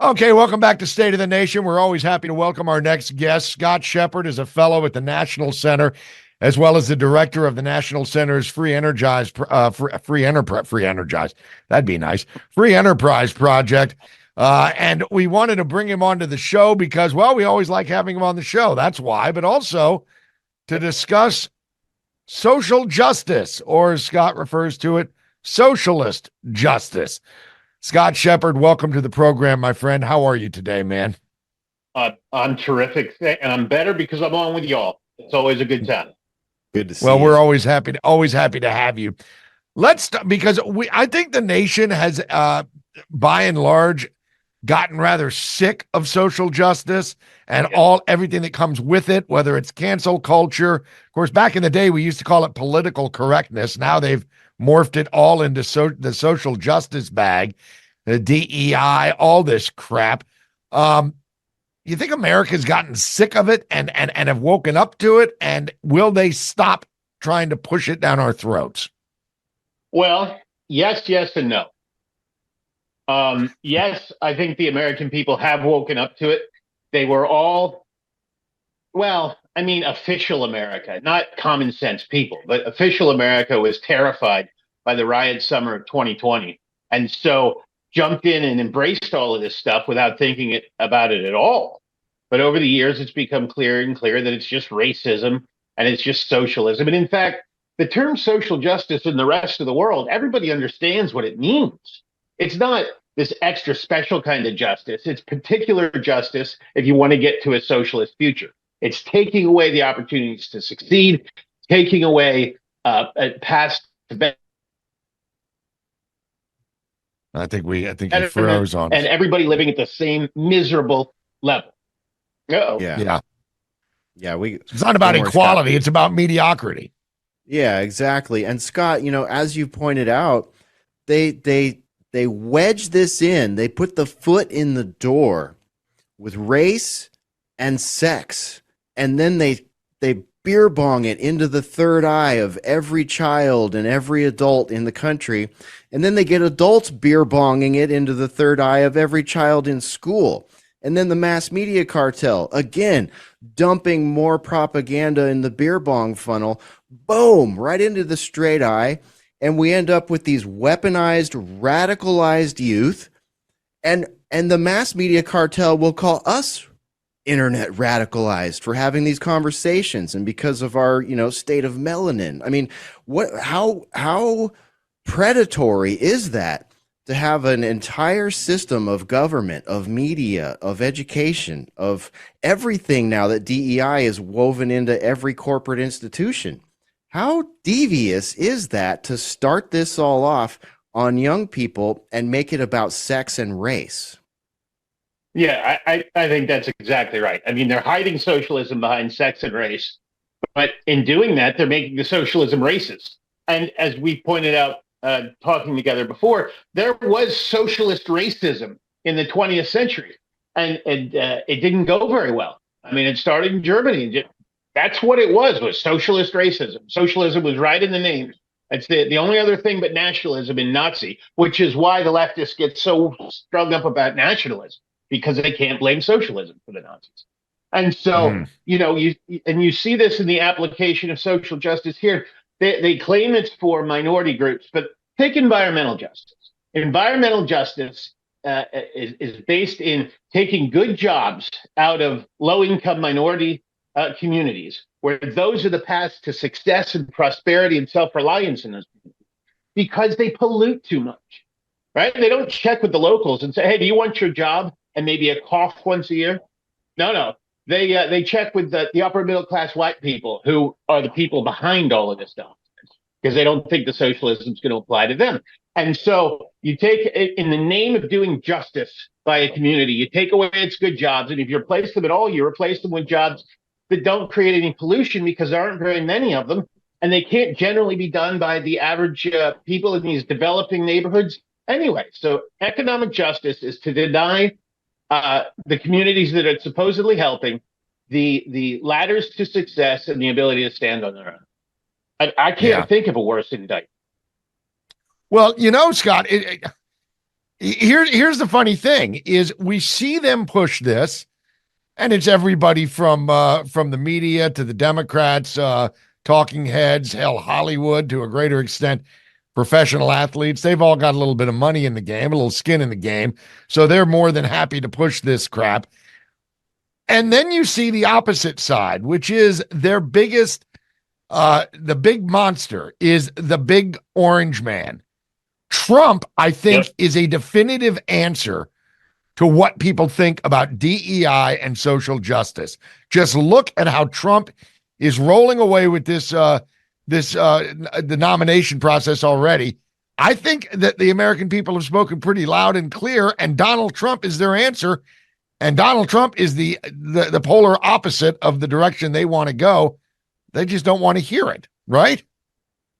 Okay, welcome back to State of the Nation. We're always happy to welcome our next guest. Scott Shepard is a fellow at the National Center, as well as the director of the National Center's Free Enterprise. That'd be nice. Free Enterprise Project. And we wanted to bring him onto the show because, well, we always like having him on the show. That's why, but also to discuss social justice, or as Scott refers to it, socialist justice. Scott Shepard, welcome to the program, my friend. How are you today, man? I'm terrific, and I'm better because I'm on with y'all. It's always a good time. Good to see Well, you. we're always happy to have you. Because I think the nation has, by and large, gotten rather sick of social justice and everything that comes with it, whether it's cancel culture. Of course, back in the day, we used to call it political correctness. Now they've morphed it all into the social justice bag, the DEI, all this crap. You think America's gotten sick of it and have woken up to it? And will they stop trying to push it down our throats? Well, yes, and no. Yes, I think the American people have woken up to it. They were all, official America, not common sense people, but official America was terrified by the riot summer of 2020. And so jumped in and embraced all of this stuff without thinking about it at all. But over the years, it's become clearer and clearer that it's just racism and it's just socialism. And in fact, the term social justice in the rest of the world, everybody understands what it means. It's not this extra special kind of justice. It's particular justice if you want to get to a socialist future. It's taking away the opportunities to succeed, taking away past. I think you froze on us. And everybody living at the same miserable level. Uh-oh. Yeah. It's not don't about worry, equality. Scott. It's about mediocrity. Yeah, exactly. And Scott, as you pointed out, they wedge this in. They put the foot in the door with race and sex, and then they beer bong it into the third eye of every child and every adult in the country, and then they get adults beer bonging it into the third eye of every child in school. And then the mass media cartel, again, dumping more propaganda in the beer bong funnel, boom, right into the straight eye. And we end up with these weaponized, radicalized youth. And the mass media cartel will call us internet radicalized for having these conversations and because of our, state of melanin. I mean, how predatory is that? To have an entire system of government, of media, of education, of everything now that DEI is woven into every corporate institution. How devious is that to start this all off on young people and make it about sex and race? Yeah, I think that's exactly right. I mean, they're hiding socialism behind sex and race, but in doing that, they're making the socialism racist. And as we pointed out, talking together before, there was socialist racism in the 20th century, and it didn't go very well. I mean, it started in Germany. That's what it was socialist racism. Socialism was right in the name. It's the only other thing but nationalism in Nazi, which is why the leftists get so strung up about nationalism, because they can't blame socialism for the Nazis. And so, you see this in the application of social justice here. They claim it's for minority groups, but take environmental justice. Environmental justice is based in taking good jobs out of low-income minority communities, where those are the paths to success and prosperity and self-reliance in those communities, because they pollute too much, right? They don't check with the locals and say, hey, do you want your job and maybe a cough once a year? No. They check with the upper middle class white people, who are the people behind all of this stuff, because they don't think the socialism is going to apply to them. And so you take, in the name of doing justice by a community, you take away its good jobs, and if you replace them at all, you replace them with jobs that don't create any pollution, because there aren't very many of them, and they can't generally be done by the average people in these developing neighborhoods anyway. So economic justice is to deny the communities that it's supposedly helping the ladders to success and the ability to stand on their own. I can't think of a worse indictment. Well, Scott, Here's the funny thing is we see them push this, and it's everybody from the media to the Democrats, talking heads, hell, Hollywood to a greater extent, professional athletes. They've all got a little bit of money in the game, a little skin in the game, so they're more than happy to push this crap. And then you see the opposite side, which is their biggest, the big monster is the big orange man. Trump, I think, is a definitive answer to what people think about DEI and social justice. Just look at how Trump is rolling away with the nomination process already. I think that the American people have spoken pretty loud and clear, and Donald Trump is their answer. And Donald Trump is the polar opposite of the direction they want to go. They just don't want to hear it, right?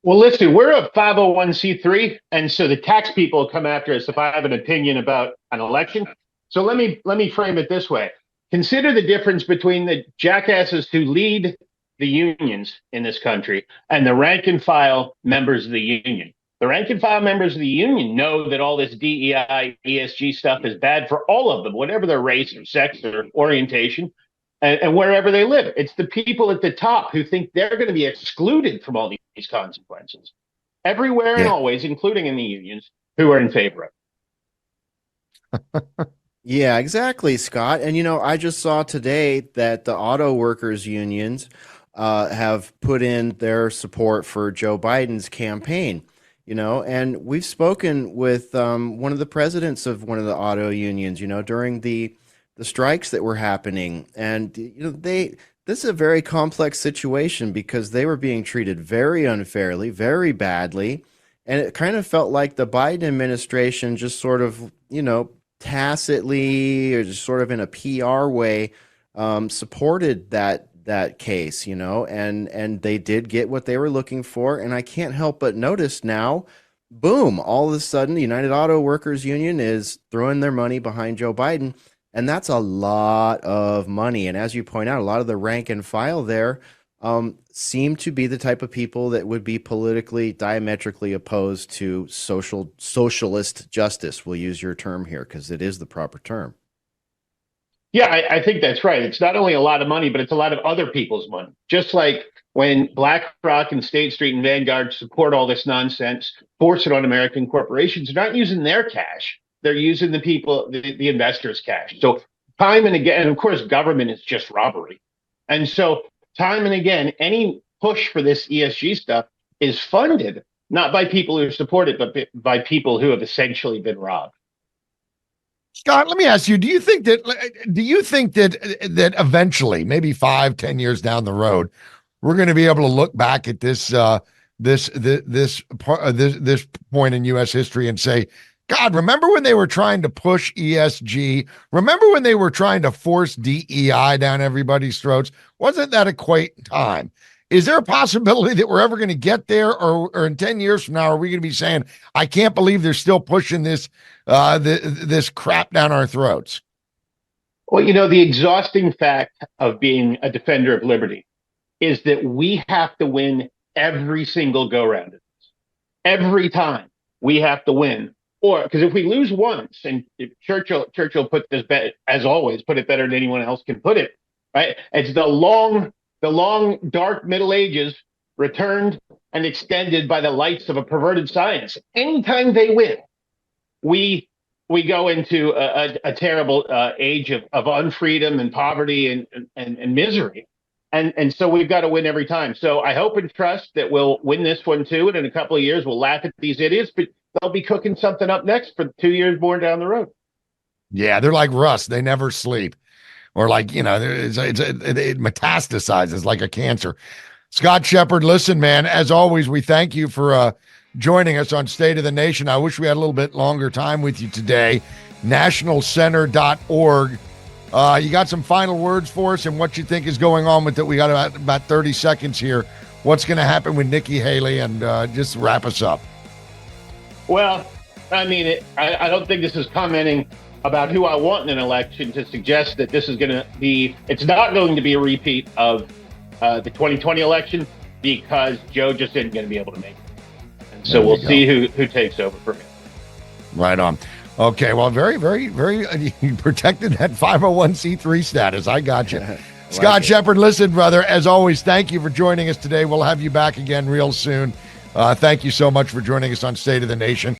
Well, listen, we're a 501c3, and so the tax people come after us if I have an opinion about an election. So let me frame it this way. Consider the difference between the jackasses who lead the unions in this country and the rank and file members of the union. The rank and file members of the union know that all this DEI, ESG stuff is bad for all of them, whatever their race or sex or orientation, and wherever they live. It's the people at the top who think they're going to be excluded from all these consequences, everywhere and always, including in the unions, who are in favor of it. Yeah, exactly, Scott. And, I just saw today that the auto workers unions have put in their support for Joe Biden's campaign, and we've spoken with one of the presidents of one of the auto unions, during the strikes that were happening. And, this is a very complex situation because they were being treated very unfairly, very badly. And it kind of felt like the Biden administration just sort of, tacitly or just sort of in a PR way supported that case, and they did get what they were looking for. And I can't help but notice now, boom, all of a sudden the United Auto Workers Union is throwing their money behind Joe Biden. And that's a lot of money. And as you point out, a lot of the rank and file there seem to be the type of people that would be politically diametrically opposed to socialist justice. We'll use your term here because it is the proper term. Yeah, I think that's right. It's not only a lot of money, but it's a lot of other people's money. Just like when BlackRock and State Street and Vanguard support all this nonsense, force it on American corporations, they're not using their cash. They're using the investors' cash. So time and again, and of course, government is just robbery. And so time and again, any push for this ESG stuff is funded, not by people who support it, but by people who have essentially been robbed. Scott, let me ask you, do you think that eventually, maybe 5-10 years down the road, we're going to be able to look back at this point in U.S. history and say, God, remember when they were trying to push ESG? Remember when they were trying to force DEI down everybody's throats? Wasn't that a quaint time? Is there a possibility that we're ever going to get there, or in 10 years from now, are we going to be saying, I can't believe they're still pushing this this crap down our throats? Well, the exhausting fact of being a defender of liberty is that we have to win every single go-round. Every time we have to win. Or because if we lose once, and Churchill put this as always, put it better than anyone else can put it, right? It's the long dark Middle Ages returned and extended by the lights of a perverted science. Anytime they win, we go into a terrible age of unfreedom and poverty and misery. And so we've got to win every time. So I hope and trust that we'll win this one too. And in a couple of years, we'll laugh at these idiots, but they'll be cooking something up next for 2 years more down the road. Yeah, they're like rust. They never sleep. Or like, it metastasizes like a cancer. Scott Shepard, listen, man, as always, we thank you for joining us on State of the Nation. I wish we had a little bit longer time with you today. nationalcenter.org. You got some final words for us and what you think is going on with it? We got about 30 seconds here. What's going to happen with Nikki Haley, and just wrap us up. Well, I mean, I don't think this is commenting about who I want in an election to suggest that this is going to be, it's not going to be a repeat of the 2020 election, because Joe just isn't going to be able to make it. And so we'll see who takes over from him. Right on. Okay, well, very, very, very you protected that 501c3 status. I got you. Scott Shepard, listen, brother, as always, thank you for joining us today. We'll have you back again real soon. Thank you so much for joining us on State of the Nation.